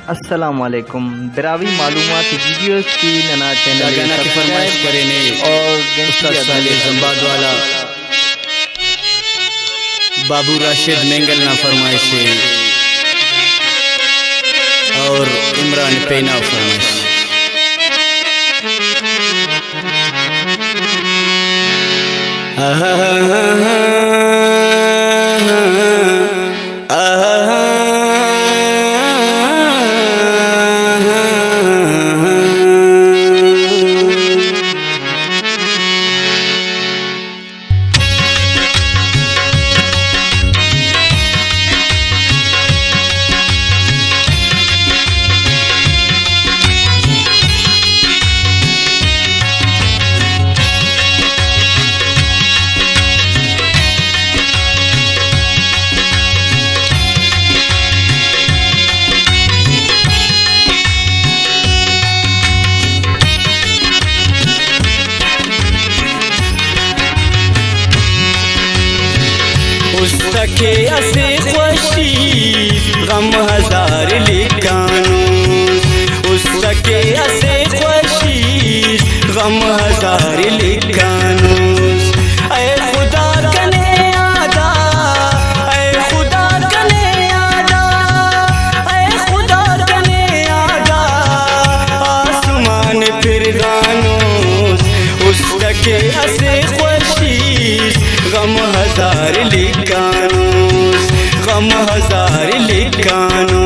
अस्सलाम वालेकुम। दरावी मालूमात वीडियोस की नना चैनल गाना की फरमाइश करेने और उस्ताद साले जंबाद वाला बाबू राशिद मेंगल ना फरमाइश और इमरान पेना फरमाइश। उसके असे खुशी गम हजार लिखानू, उसके असे खुशी गम हजार लिखानू। ऐ खुदा कने आदा, ऐ खुदा कने आदा, ऐ खुदा कने आदा, आसमान फिर गानू। उसके असे खुशी गम हजार लिखानू, गम हजार लिखानू।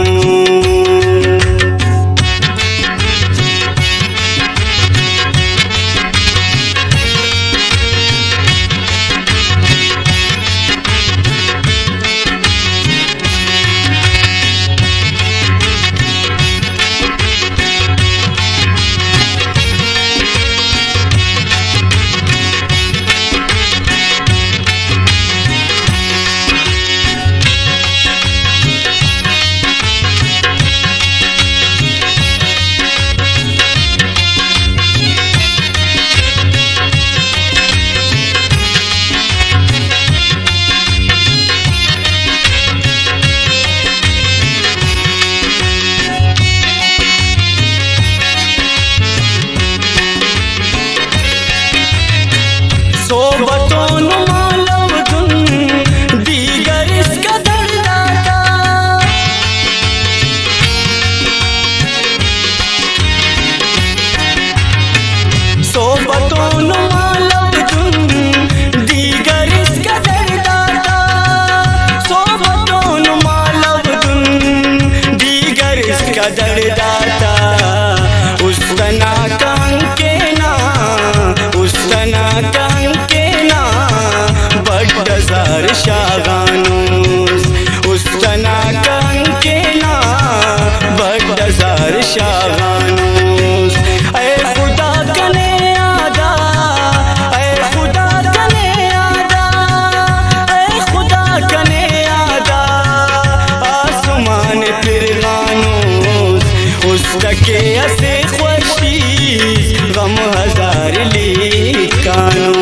सोबतों मालव तुम दीगर इसका दर्दाता, सोबतों मालव तुम दीगर इसका दर्दाता, सोबतों मालव तुम दीगर इसका दर्दाता। उस तना कंके ना, उस तना कंके ना बड्डजार शागानूस, उस तना कंके ना बड्डजार शागानूस। ऐ खुदा कने आदा, ऐ खुदा कने आदा, ऐ खुदा कने आदा, आसमान फिर गानूस। उसके असे खुशी गम हजार लिखानू।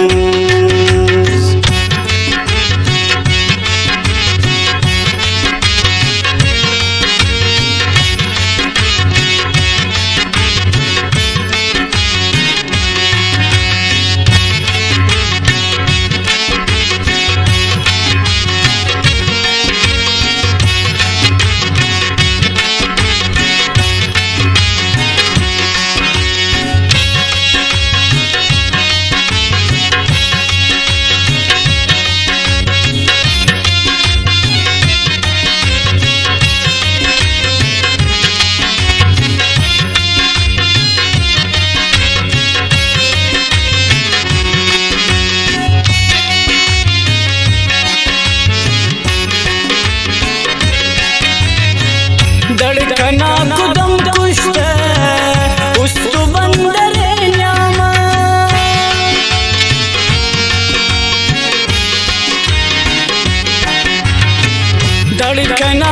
धड़कना कुदम कुश्त उस्तु बंदरे न्यामा, धड़कना